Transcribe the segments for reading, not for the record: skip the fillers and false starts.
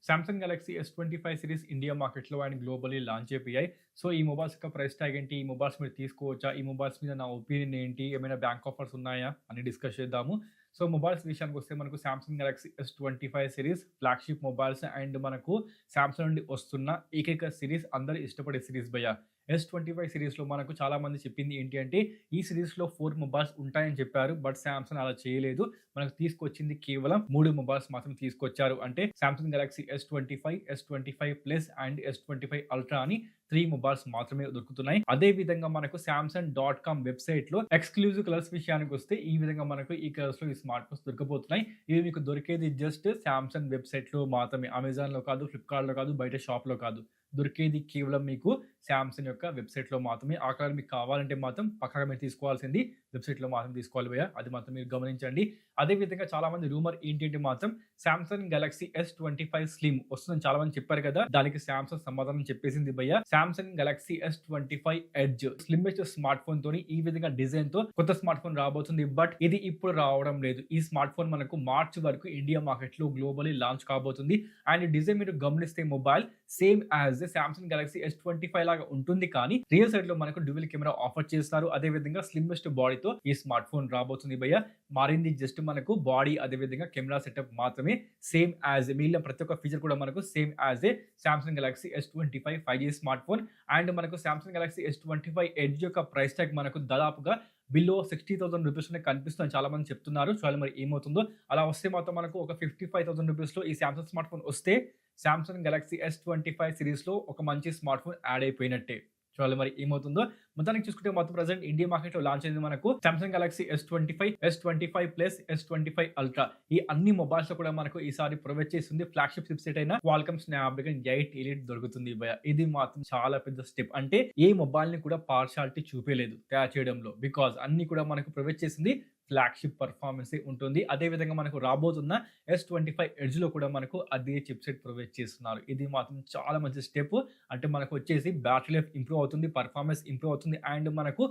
Samsung Galaxy S25 series India మార్కెట్‌లో and globally launch అయిపోయాయి. So, ఈ మొబైల్స్ యొక్క ప్రైస్ ట్యాగ్ ఏంటి? ఈ మొబైల్స్ మీరు తీసుకోవచ్చా? ఈ మొబైల్స్ మీద నా ఒపీనియన్ ఏంటి? ఏమైనా బ్యాంక్ ఆఫర్స్ ఉన్నాయా? అని డిస్కస్ చేద్దాము. సో, మొబైల్స్ విషయానికొస్తే మనకు Samsung Galaxy S25 series flagship mobiles and మనకు సామ్సంగ్ నుండి వస్తున్న ఏకైక సిరీస్, అందరూ ఇష్టపడే సిరీస్ భయ్యా. S25 సిరీస్‌లో మనకు చాలామంది చెప్పింది ఏంటి అంటే, ఈ సిరీస్‌లో 4 మొబైల్స్ ఉంటాయని చెప్పారు. బట్ సామ్సంగ్ అలా చేయలేదు. మనకు తీసుకొచ్చింది కేవలం 3 మొబైల్స్ మాత్రం తీసుకొచ్చారు. అంటే Samsung Galaxy S25, S25 plus and S25 ultra అని 3 మొబైల్స్ మాత్రమే దొరుకుతున్నాయి. అదే విధంగా మనకు samsung.com వెబ్‌సైట్‌లో ఎక్స్‌క్లూజివ్ కలర్స్ విషయానికొస్తే ఈ విధంగా మనకు ఈ కలర్స్‌లో ఈ స్మార్ట్ ఫోన్స్ దొరకబోతున్నాయి. ఇవి మీకు దొరికేది జస్ట్ సామ్సంగ్ వెబ్‌సైట్‌లో మాత్రమే. అమెజాన్‌లో కాదు, ఫ్లిప్‌కార్ట్‌లో కాదు, బయట షాప్‌లో కాదు. దొరికేది కేవలం మీకు సామ్సంగ్ యొక్క వెబ్‌సైట్‌లో మాత్రమే. ఆ కలర్ మీకు కావాలంటే మాత్రం పక్కాగా మీరు తీసుకోవాల్సింది వెబ్‌సైట్‌లో మాత్రం తీసుకోవాలి భయ్యా. అది మాత్రం మీరు గమనించండి. అదే విధంగా చాలామంది రూమర్ ఏంటి అంటే మాత్రం సామ్సంగ్ గెలాక్సీ S25 స్లిమ్ వస్తుందని చాలామంది చెప్పారు కదా! దానికి సామ్సంగ్ సమాధానం చెప్పేసింది భయ్యా. Samsung Galaxy S25 edge slimmest smart phone తోని ఈ విధంగా డిజైన్‌తో కొత్త స్మార్ట్ ఫోన్ రాబోతుంది. బట్ ఇది ఇప్పుడు రావడం లేదు. ఈ స్మార్ట్ ఫోన్ మనకు మార్చ్ వరకు ఇండియా మార్కెట్‌లో గ్లోబల్లీ లాంచ్ కాబోతుంది. అండ్ డిజైన్ మీరు గమనిస్తే mobile same as Samsung Galaxy S25 లాగా ఉంటుంది. కానీ రియల్ సైడ్ లో మనకు డ్యూయల్ కెమెరా ఆఫర్ చేస్తారు. అదే విధంగా స్లిమ్మెస్ట్ బాడీతో ఈ స్మార్ట్ ఫోన్ రాబోతుంది భయ్యా. మారింది జస్ట్ మనకు బాడీ, అదే విధంగా కెమెరా సెటప్ మాత్రమే. సేమ్ యాజ్ మిగిలిన ప్రతి ఒక్క ఫీచర్ కూడా మనకు same as a Samsung Galaxy S25 5G smart phone. And మనకు సామ్సంగ్ గెలాక్సీ S25 ఎడ్జ్ యొక్క ప్రైస్ ట్యాగ్ మనకు దాదాపుగా బిలో 60,000 రూపీస్‌లోనే కనిపిస్తుందని చాలా మంది చెప్తున్నారు. చూడాలి మరి ఏమవుతుందో. అలా వస్తే మాత్రం మనకు ఒక 55,000 రూపీస్‌లో ఈ సామ్సంగ్ స్మార్ట్ ఫోన్ వస్తే సామ్సంగ్ గెలాక్సీ S25 సిరీస్‌లో ఒక మంచి స్మార్ట్ ఫోన్ యాడ్ అయిపోయినట్టే. చూడాలి మరి ఏమవుతుందో. మొత్తానికి చూసుకుంటే మొత్తం ప్రెజెంట్ ఇండియా మార్కెట్‌లో లాంచ్ అయింది మనకు Samsung Galaxy S25, S25 plus, S25 ultra. ఈ అన్ని మొబైల్స్‌లో కూడా మనకు ఈసారి ప్రొవైడ్ చేస్తుంది ఫ్లాగ్‌షిప్ చిప్‌సెట్ అయిన క్వాల్కమ్ స్నాప్‌డ్రాగన్ 8 ఎలీట్ దొరుకుతుంది భయ్యా. ఇది మాత్రం చాలా పెద్ద స్టెప్. అంటే ఏ మొబైల్‌ని కూడా పార్షియాలిటీ చూపేయలేదు తయారు చేయడంలో. బికాజ్ అన్ని కూడా మనకు ప్రొవైడ్ చేసింది ఫ్లాగ్‌షిప్ పర్ఫార్మెన్సే ఉంటుంది. అదే విధంగా మనకు రాబోతున్న S25 ఎడ్జ్‌లో కూడా మనకు అదే చిప్‌సెట్ ప్రొవైడ్ చేస్తున్నారు. ఇది మాత్రం చాలా మంచి స్టెప్. అంటే మనకు వచ్చేసి బ్యాటరీ లైఫ్ ఇంప్రూవ్ అవుతుంది, పర్ఫార్మెన్స్ ఇంప్రూవ్ అవుతుంది అండ్ మనకు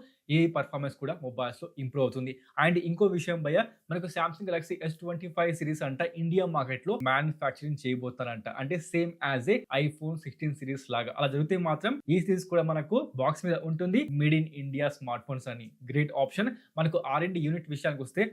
పర్ఫార్మెన్స్ కూడా మొబైల్స్‌లో ఇంప్రూవ్ అవుతుంది. అండ్ ఇంకో విషయం భయ్యా, మనకు సామ్సంగ్ గెలాక్సీ S25 సిరీస్ అంట ఇండియా మార్కెట్‌లో మ్యానుఫ్యాక్చరింగ్ చేయబోతారంట. అంటే same as a iPhone 16 series లాగా. అలా జరిగితే మాత్రం ఈ సిరీస్ కూడా మనకు బాక్స్ మీద ఉంటుంది made in India smart phones అని. Great option. మనకు R&D యూనిట్ విషయానికొస్తే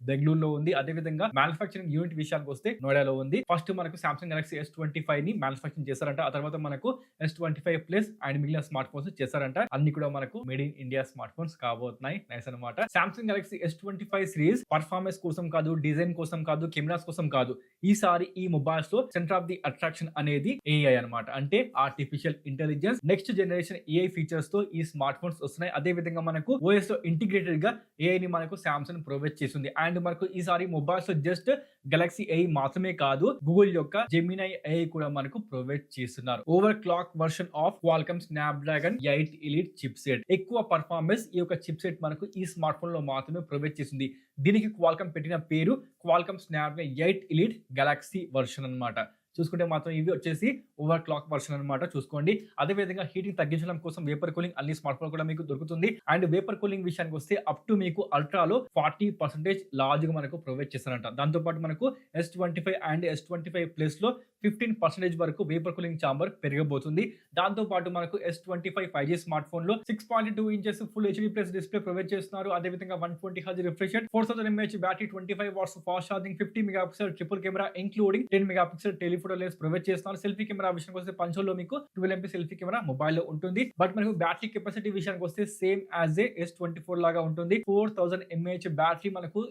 బెంగుళూరులో ఉంది. అదే విధంగా మ్యానుఫ్యాక్చరింగ్ యూనిట్ విషయానికొస్తే నోయిడాలో ఉంది. ఫస్ట్ మనకు సామ్సంగ్ గెలాక్సీ S25 ని మ్యానుఫ్యాక్చరింగ్ చేస్తారంట. ఆ తర్వాత మనకు S25 ప్లస్ అండ్ మిగిలిన స్మార్ట్ ఫోన్స్ చేస్తారంట. అన్ని కూడా మనకు made in India smart phones కాబోతున్నాయి. నైస్ అన్నమాట. Samsung Galaxy S25 series performance కోసం కాదు, డిజైన్ కోసం కాదు, కెమెరాస్ కోసం కాదు. ఈసారి ఈ మొబైల్స్ లో సెంటర్ ఆఫ్ ది అట్రాక్షన్ అనేది AI అన్నమాట. అంటే artificial intelligence next generation AI features తో ఈ స్మార్ట్ ఫోన్స్ వస్తున్నాయి. అదే విధంగా మనకు OS లో ఇంటిగ్రేటెడ్ గా AI ని మనకు సామ్సంగ్ ప్రొవైడ్ చేస్తుంది. అండ్ మనకు ఈసారి మొబైల్స్ లో జస్ట్ గెలాక్సీ AI మాత్రమే కాదు, గూగుల్ యొక్క జెమినై AI కూడా మనకు ప్రొవైడ్ చేస్తున్నారు. Over clock version of Qualcomm Snapdragon 8 elite chipset. ఎక్కువ పర్ఫార్మెన్స్ ఈ యొక్క చిప్‌సెట్ మనకు ఈ స్మార్ట్ ఫోన్ లో మాత్రమే ప్రొవైడ్ చేస్తుంది. దీనికి క్వాల్కమ్ పెట్టిన పేరు Qualcomm Snapdragon 8 elite Galaxy version అన్నమాట. చూసుకుంటే మాత్రం ఇవి వచ్చేసి ఓవర్ క్లాక్ వర్షన్ అనమాట. చూసుకోండి. అదే విధంగా హీటింగ్ తగ్గించడం కోసం వేపర్ కూలింగ్ అన్ని స్మార్ట్ ఫోన్ కూడా మీకు దొరుకుతుంది. అండ్ వేపర్ కూలింగ్ విషయానికి వస్తే అప్ టు మీకు అల్ట్రాలో 40% లార్జ్ గా మనకు ప్రొవైడ్ చేస్తారంట. దాంతో పాటు మనకు S25 అండ్ S25 ప్లస్ లో 15% వరకు వేపర్ కూలింగ్ చాంబర్ పెరగబోతుంది. దాంతో పాటు మనకు S25 5G స్మార్ట్ ఫోన్ లో 6.2 inches full HD plus display provide చేస్తున్నారు. అదే విధంగా 120 Hz refresh rate, 4000 mAh battery, 25 watts fast charging, 50 megapixel triple camera including 10 megapixel telephoto lens provide చేస్తున్నారు. సెల్ఫీ కెమెరా విషయానికి వస్తే పంచోల్లో మీకు 12 MP సెల్ఫీ కెమెరా మొబైల్లో ఉంటుంది. బట్ మనకు బ్యాటరీ కెపాసిటీ విషయానికి వస్తే సేమ్ యాజ్ ఏ S24 లాగా ఉంటుంది. 4000 mAh బ్యాటరీ మనకు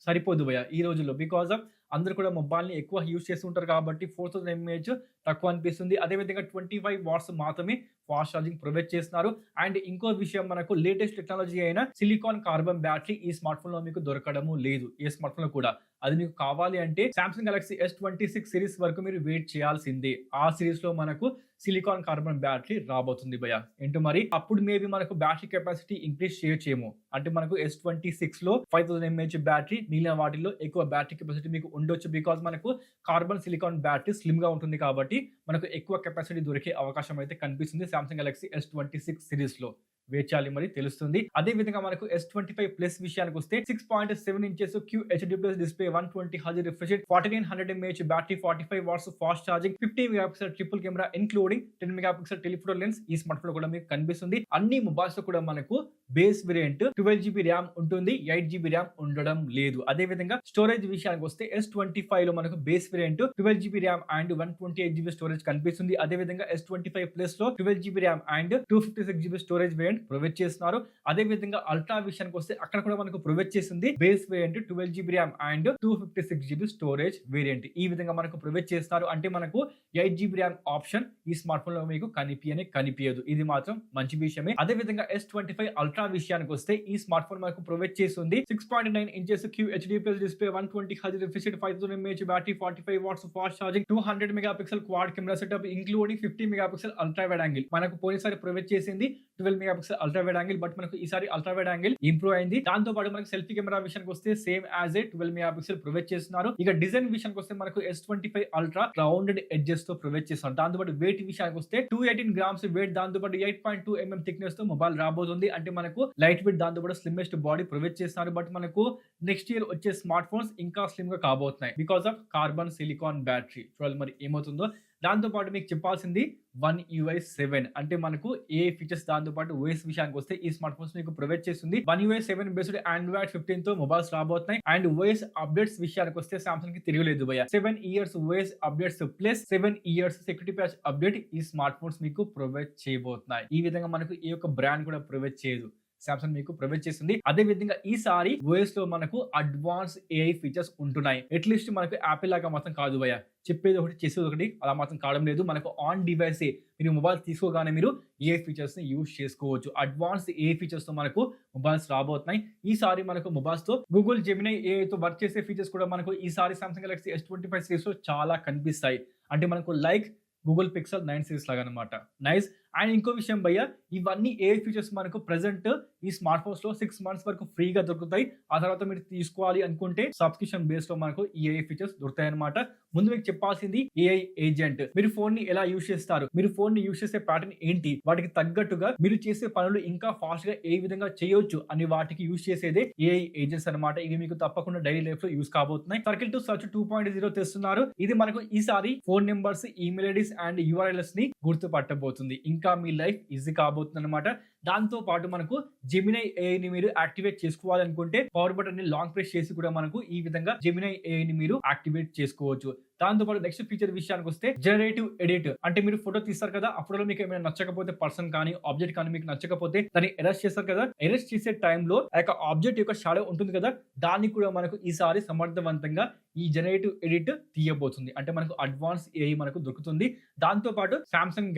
సరిపోదు భయ్యా ఈ రోజుల్లో. బికాజ్ ఆఫ్ అందరూ కూడా మొబైల్ ని ఎక్కువ యూజ్ చేస్తుంటారు కాబట్టి 4000 mAh తక్కువ అనిపిస్తుంది. అదే విధంగా 25 వాట్స్ మాత్రమే ఫాస్ట్ ఛార్జింగ్ ప్రొవైడ్ చేస్తున్నారు. అండ్ ఇంకో విషయం, మనకు లేటెస్ట్ టెక్నాలజీ అయిన సిలికాన్ కార్బన్ బ్యాటరీ ఈ స్మార్ట్ ఫోన్ లో మీకు దొరకడము లేదు. ఏ స్మార్ట్ ఫోన్ లో కూడా. అది మీకు కావాలి అంటే సామ్సంగ్ గెలాక్సీ S26 సిరీస్ వరకు మీరు వెయిట్ చేయాల్సిందే. ఆ సిరీస్ లో మనకు సిలికాన్ కార్బన్ బ్యాటరీ రాబోతుంది భయ్యా. ఏంటో మరి అప్పుడు మేబీ మనకు బ్యాటరీ కెపాసిటీ ఇంక్రీజ్ చేయొచ్చేమో. అంటే మనకు S26 లో 5000 mAh బ్యాటరీ, మిగిలిన వాటిల్లో ఎక్కువ బ్యాటరీ కెపాసిటీ మీకు ఉండొచ్చు. బికాజ్ మనకు కార్బన్ సిలికాన్ బ్యాటరీ స్లిమ్ గా ఉంటుంది కాబట్టి మనకు ఎక్కువ కెపాసిటీ దొరికే అవకాశం అయితే కనిపిస్తుంది సామ్సంగ్ గెలాక్సీ S26 సిరీస్ లో. వెయిట్ చేయాలి మరి తెలుస్తుంది. అదే విధంగా మనకు S25 ప్లస్ విషయానికి వస్తే 6.7 inches QHD plus display, 120 Hz refresh rate, 4900 mAh battery, 45 watts fast charging, 50 megapixel triple camera including 10 megapixel telephoto lens ఈ స్మార్ట్ ఫోన్ లో కూడా మీకు కనిపిస్తుంది. అన్ని మొబైల్స్ లో కూడా మనకు బేస్ వేరియంట్ 12GB ర్యామ్ ఉంటుంది, 8GB ర్యామ్ ఉండడం లేదు. అదే విధంగా స్టోరేజ్ విషయానికి వస్తే S25 లో మనకు base variant 12GB RAM and 128GB storage కనిపిస్తుంది. అదే విధంగా S25 ప్లస్ లో 12GB RAM and 256GB storage variant provide చేస్తున్నారు. అదే విధంగా అల్ట్రా విషయానికి వస్తే అక్కడ కూడా మనకు ప్రొవైడ్ చేసింది base variant 12GB RAM and 256GB storage variant. ఈ విధంగా మనకు ప్రొవైడ్ చేస్తారు. అంటే మనకు 8GB ర్యామ్ ఆప్షన్ ఈ స్మార్ట్ ఫోన్ లో మీకు కనిపించదు. ఇది మాత్రం మంచి విషయమే. అదే విధంగా S25 అల్ట్రా విషయానికి వస్తే ఈ స్మార్ట్ ఫోన్ మనకు ప్రొవైడ్ చేస్తుంది 6.9 inches QHD plus display, 120 Hz refresh rate, 5000 mAh battery, 45 watts fast charging, 200 megapixel quad camera setup including 50 megapixel ultra wide angle. మనకు పోయినసారి ప్రొవైడ్ చేసింది 12 megapixel ultra wide angle, but మనకు ఈసారి అల్ట్రా వైడ్ యాంగిల్ ఇంప్రూవ్ అయింది. దాంతో పాటు మనకు selfie camera విషయానికి వస్తే same as a 12 megapixel provide చేస్తున్నారు. ఇక డిజైన్ విషయానికి వస్తే మనకు S25 అల్ట్రా రౌండెడ్ ఎడ్జెస్ తో ప్రొవైడ్ చేస్తున్నారు. దాంతో పాటు వెయిట్ విషయానికి వస్తే 218 గ్రామ్స్ వెయిట్, దాంతో పాటు 8.2 mm థిక్నెస్ తో మొబైల్ రాబోతుంది. అంటే మనకు లైట్ వెయిట్, దాంతో పాటు స్లిమ్మెస్ట్ బాడీ ప్రొవైడ్ చేస్తున్నారు. బట్ మనకు నెక్స్ట్ ఇయర్ వచ్చే స్మార్ట్ ఫోన్స్ ఇంకా స్లిమ్ గా కాబోతున్నాయి because of carbon silicon battery. చూడాలి మరి ఏమవుతుందో. దాంతో పాటు మీకు చెప్పాల్సింది One UI 7 అంటే మనకు ఏ ఫీచర్స్, దాంతో పాటు OS విషయానికి వస్తే ఈ స్మార్ట్ ఫోన్స్ మీకు ప్రొవైడ్ చేస్తుంది. One UI 7 బేస్డ్ Android 15 తో మొబైల్స్ రాబోతున్నాయి. అండ్ OS అప్డేట్స్ విషయానికి వస్తే సామ్సంగ్ కి తిరగలేదు భయ్య. 7 years OS updates plus 7 years security patch update ఈ స్మార్ట్ ఫోన్స్ మీకు ప్రొవైడ్ చేయబోతున్నాయి. ఈ విధంగా మనకు ఏ ఒక్క బ్రాండ్ కూడా ప్రొవైడ్ చేయదు, సామ్సంగ్ మీకు ప్రొవైడ్ చేస్తుంది. అదే విధంగా ఈసారి OS లో మనకు అడ్వాన్స్ AI ఫీచర్స్ ఉంటున్నాయి. అట్లీస్ట్ మనకు యాపిల్ లాగా మాత్రం కాదు భయ్య, చెప్పేది ఒకటి చేసేది ఒకటి, అలా మాత్రం కావడం లేదు. మనకు ఆన్ డివైసే మీరు మొబైల్ తీసుకోగానే మీరు AI ఫీచర్స్ ని యూజ్ చేసుకోవచ్చు. అడ్వాన్స్ AI ఫీచర్స్ తో మనకు మొబైల్స్ రాబోతున్నాయి. ఈసారి మనకు మొబైల్స్ తో గూగుల్ జెమినై AI తో వర్క్ చేసే ఫీచర్స్ కూడా మనకు ఈసారి సామ్సంగ్ గెలాక్సీ S25 సిరీస్ లో చాలా కనిపిస్తాయి. అంటే మనకు లైక్ గూగుల్ పిక్సెల్ 9 సిరీస్ లాగా అనమాట. నైస్. అండ్ ఇంకో విషయం భయ్య, ఇవన్నీ AI ఫీచర్స్ మనకు ప్రెసెంట్ ఈ స్మార్ట్ ఫోన్స్ లో 6 months వరకు ఫ్రీగా దొరుకుతాయి. ఆ తర్వాత మీరు తీసుకోవాలి అనుకుంటే సబ్స్క్రిప్షన్ బేస్ లో మనకు ఈ AI ఫీచర్స్ దొరుకుతాయి అనమాట. ముందు మీకు చెప్పాల్సింది AI ఏజెంట్. మీరు ఫోన్ ని ఎలా యూజ్ చేస్తారు, మీరు ఫోన్ ని యూజ్ చేసే ప్యాటర్న్ ఏంటి, వాటికి తగ్గట్టుగా మీరు చేసే పనులు ఇంకా ఫాస్ట్ గా ఏ విధంగా చేయొచ్చు అని వాటికి యూజ్ చేసేదే AI ఏజెంట్స్ అనమాట. ఇవి మీకు తప్పకుండా డైలీ లైఫ్ లో యూజ్ కాబోతున్నాయి. సర్కిల్ టు సర్చ్ 2.0 తెస్తున్నారు. ఇది మనకు ఈసారి phone numbers, email IDs and URLs ని గుర్తుపట్టబోతుంది. ఇంకా మీ లైఫ్ ఈజీ కాబోతుంది అనమాట. దాంతో పాటు మనకు జెమినై AI ని మీరు యాక్టివేట్ చేసుకోవాలనుకుంటే పవర్ బటన్ ని లాంగ్ ప్రెస్ చేసి కూడా మనకు ఈ విధంగా జెమినై AI ని మీరు యాక్టివేట్ చేసుకోవచ్చు. దాంతో పాటు నెక్స్ట్ ఫీచర్ విషయానికి వస్తే జనరేటివ్ ఎడిట్. అంటే మీరు ఫోటో తీస్తారు కదా, ఆ ఫోటోలో మీకు ఏమైనా నచ్చకపోతే, పర్సన్ కానీ ఆబ్జెక్ట్ కానీ మీకు నచ్చకపోతే దాన్ని ఎరెస్ట్ చేస్తారు కదా, ఎరెస్ట్ చేసే టైంలో ఆ యొక్క ఆబ్జెక్ట్ యొక్క షాడో ఉంటుంది కదా, దాన్ని కూడా మనకు ఈసారి సమర్థవంతంగా ఈ జనరేటివ్ ఎడిట్ తీయబోతుంది. అంటే మనకు అడ్వాన్స్ AI మనకు దొరుకుతుంది. దాంతో పాటు సామ్సంగ్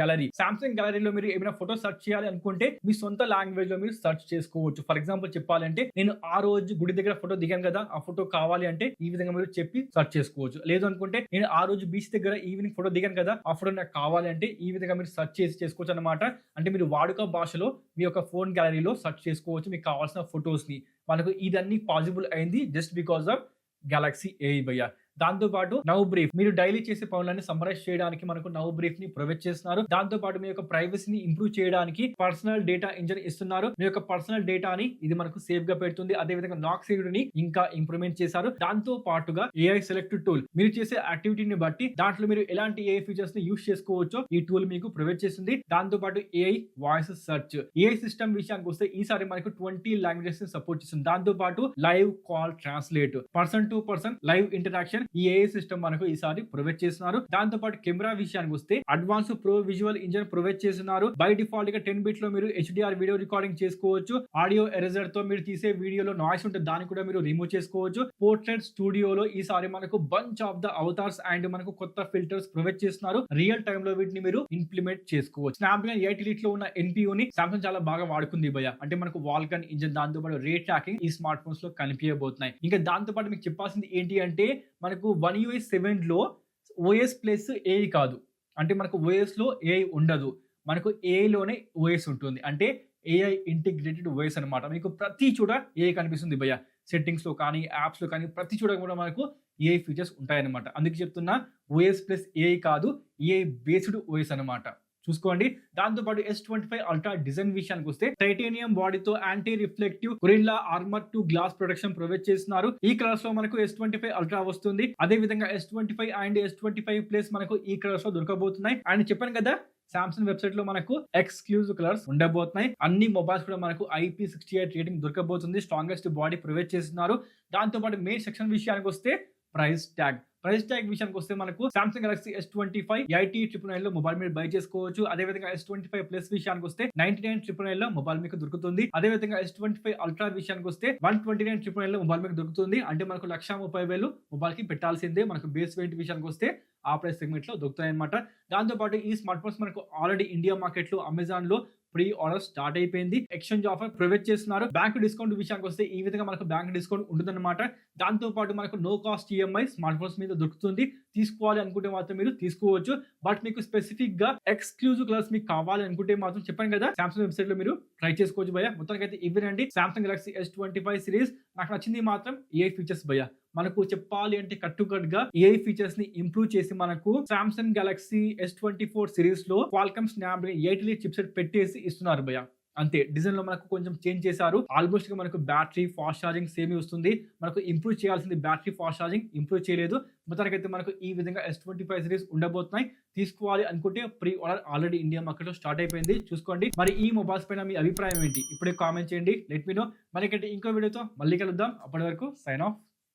గ్యాలరీలో మీరు ఏమైనా ఫోటో సెర్చ్ చేయాలి అనుకుంటే మీ సొంత లాంగ్వేజ్ లో మీరు సెర్చ్ చేసుకోవచ్చు. ఫర్ ఎగ్జాంపుల్ చెప్పాలంటే, నేను ఆ రోజు గుడి దగ్గర ఫోటో దిగాను కదా, ఆ ఫోటో కావాలి అంటే ఈ విధంగా మీరు చెప్పి సెర్చ్ చేసుకోవచ్చు. లేదు అనుకుంటే, నేను ఆ రోజు బీచ్ దగ్గర ఈవినింగ్ ఫోటో దిగాను కదా, ఆ ఫోటో నాకు కావాలి అంటే ఈ విధంగా మీరు సెర్చ్ చేసి చేసుకోవచ్చు అనమాట. అంటే మీరు వాడుక భాషలో మీ యొక్క ఫోన్ గ్యాలరీలో సెర్చ్ చేసుకోవచ్చు మీకు కావాల్సిన ఫొటోస్ ని. మనకు ఇదన్నీ పాసిబుల్ అయింది just because of Galaxy AI భయ్య. దాంతో పాటు నౌ బ్రీఫ్, మీరు డైలీ చేసే పనులన్నీ సమ్మరైజ్ చేయడానికి మనకు నౌ బ్రీఫ్ ని ప్రొవైడ్ చేస్తున్నారు. దాంతో పాటు మీ యొక్క ప్రైవసీని ఇంప్రూవ్ చేయడానికి పర్సనల్ డేటా ఇంజిన్ ఇస్తున్నారు. మీ యొక్క పర్సనల్ డేటాని ఇది మనకు సేఫ్ గా పెడుతుంది. అదే విధంగా నాక్ సెక్యూరిటీని ఇంకా ఇంప్రూవ్మెంట్ చేశారు. దాంతో పాటుగా AI సెలెక్ట్ టూల్, మీరు చేసే యాక్టివిటీని బట్టి దాంట్లో మీరు ఎలాంటి AI ఫీచర్స్ ని యూజ్ చేసుకోవచ్చో ఈ టూల్ మీకు ప్రొవైడ్ చేస్తుంది. దాంతో పాటు AI voice search, AI system విషయానికి వస్తే ఈసారి మనకు 20 లాంగ్వేజెస్ ని సపోర్ట్ చేస్తుంది. దాంతో పాటు live call translate, person to person live interaction ఈ AI సిస్టమ్ మనకు ఈసారి ప్రొవైడ్ చేస్తున్నారు. దాంతో పాటు కెమెరా విషయానికి వస్తే advance pro visual engine provide చేస్తున్నారు. బై డిఫాల్ట్ గా 10 bit లో మీరు HDR వీడియో రికార్డింగ్ చేసుకోవచ్చు. ఆడియో ఎరేజర్ తో మీరు తీసే వీడియోలో నాయిస్ ఉంటే దాన్ని కూడా మీరు రిమూవ్ చేసుకోవచ్చు. పోర్ట్రేట్ స్టూడియోలో ఈసారి మనకు bunch of the avatars and మనకు కొత్త ఫిల్టర్స్ ప్రొవైడ్ చేస్తున్నారు. రియల్ టైమ్ లో వీటిని మీరు ఇంప్లిమెంట్ చేసుకోవచ్చు. స్నాప్డ్రాగన్ 8 Elite లో ఉన్న NPU ని సామ్సంగ్ చాలా బాగా వాడుకుంది భయ్య. అంటే మనకు వాల్కన్ ఇంజిన్, దాంతో పాటు రే ట్రాకింగ్ ఈ స్మార్ట్ ఫోన్స్ లో కనిపించబోతున్నాయి. ఇంకా దాంతో పాటు మీకు చెప్పాల్సింది ఏంటి అంటే, మనకు One UI 7 లో OS ప్లస్ AI కాదు. అంటే మనకు OS లో AI ఉండదు, మనకు AI లోనే OS ఉంటుంది. అంటే AI ఇంటిగ్రేటెడ్ OS అనమాట. మీకు ప్రతి చోట AI కనిపిస్తుంది భయ్య. సెట్టింగ్స్ లో కానీ, యాప్స్ లో కానీ, ప్రతి చోట కూడా మనకు AI ఫీచర్స్ ఉంటాయన్నమాట. అందుకే చెప్తున్నా OS ప్లస్ AI కాదు, AI బేస్డ్ OS అనమాట. చూసుకోండి. దాంతోపాటు S25 అల్ట్రా డిజైన్ విషయానికి వస్తే టైటానియం బాడీతో anti reflective Gorilla Armor two glass protection provide చేస్తున్నారు. ఈ కలర్స్ లో మనకు S25 అల్ట్రా వస్తుంది. అదే విధంగా S25 అండ్ S25 ప్లస్ మనకు ఈ కలర్స్ లో దొరకబోతున్నాయి. అండ్ చెప్పాను కదా, సామ్సంగ్ వెబ్సైట్ లో మనకు ఎక్స్క్లూజివ్ కలర్స్ ఉండబోతున్నాయి. అన్ని మొబైల్స్ కూడా మనకు IP68 రేటింగ్ దొరకబోతుంది. స్ట్రాంగెస్ట్ బాడీ ప్రొవైడ్ చేస్తున్నారు. దాంతోపాటు మెయిన్ సెక్షన్ విషయానికి వస్తే ప్రైస్ ట్యాగ్ విషయానికి వస్తే మనకు సామ్సంగ్ గెలాక్సీ S25 8999 లో మొబైల్ మీరు బై చేసుకోవచ్చు. అదే విధంగా S25 ప్లస్ విషయానికి వస్తే 99,999 లో మొబైల్ మీకు దొరుకుతుంది. అదే విధంగా S25 అల్ట్రా విషయానికి వస్తే 129,999 లో మొబైల్ మీకు దొరుకుతుంది. అంటే మనకు 1,30,000 మొబైల్ కి పెట్టాల్సిందే. మనకు బేస్ వేరియంట్ విషయానికి వస్తే ఆ ప్రైస్ సెగ్మెంట్ లో దొరుకుతాయి అనమాట. దాంతోపాటు ఈ స్మార్ట్ ఫోన్స్ మనకు ఆల్రెడీ ఇండియా మార్కెట్ లో అమెజాన్ లో ప్రీ ఆర్డర్ స్టార్ట్ అయిపోయింది. ఎక్స్చేంజ్ ఆఫర్ ప్రొవైడ్ చేస్తున్నారు. బ్యాంక్ డిస్కౌంట్ విషయానికి వస్తే ఈ విధంగా మనకు బ్యాంక్ డిస్కౌంట్ ఉంటుందన్నమాట. దాంతో పాటు మనకు no cost EMI smartphones మీద దొరుకుతుంది. తీసుకోవాలి అనుకుంటే మాత్రం మీరు తీసుకోవచ్చు. బట్ మీకు స్పెసిఫిక్ గా ఎక్స్క్లూజివ్ కలర్స్ మీకు కావాలి అనుకుంటే మాత్రం చెప్పాను కదా, సామ్సంగ్ వెబ్సైట్ లో మీరు ట్రై చేసుకోవచ్చు భయ్య. మొత్తానికి అయితే ఇవేనండి సామ్సంగ్ గెలాక్సీ S25 సిరీస్. నాకు నచ్చింది మాత్రం AI ఫీచర్స్ భయ్య. మనకు చెప్పాలి అంటే కట్టుకట్టుగా AI ఫీచర్స్ ని ఇంప్రూవ్ చేసి మనకు సామ్సంగ్ గెలాక్సీ S24 సిరీస్ లో క్వాల్కమ్ స్నాప్డ్రాగన్ 8 Elite చిప్సెట్ పెట్టేసి ఇస్తున్నారు భయ్య. అంతే, డిజైన్ లో మనకు కొంచెం చేంజ్ చేశారు. ఆల్మోస్ట్ గా మనకు బ్యాటరీ ఫాస్ట్ ఛార్జింగ్ సేమ్ వస్తుంది. మనకు ఇంప్రూవ్ చేయాల్సింది బ్యాటరీ ఫాస్ట్ ఛార్జింగ్, ఇంప్రూవ్ చేయలేదు. మొత్తానికైతే మనకు ఈ విధంగా S25 సిరీస్ ఉండబోతున్నాయి. తీసుకోవాలి అనుకుంటే pre order already India market లో స్టార్ట్ అయిపోయింది. చూసుకోండి. మరి ఈ మొబైల్స్ పైన మీ అభిప్రాయం ఏంటి? ఇప్పుడే కామెంట్ చేయండి. Let me know. మనకైతే ఇంకో వీడియోతో మళ్ళీ కలుద్దాం. అప్పటి వరకు సైన్ ఆఫ్.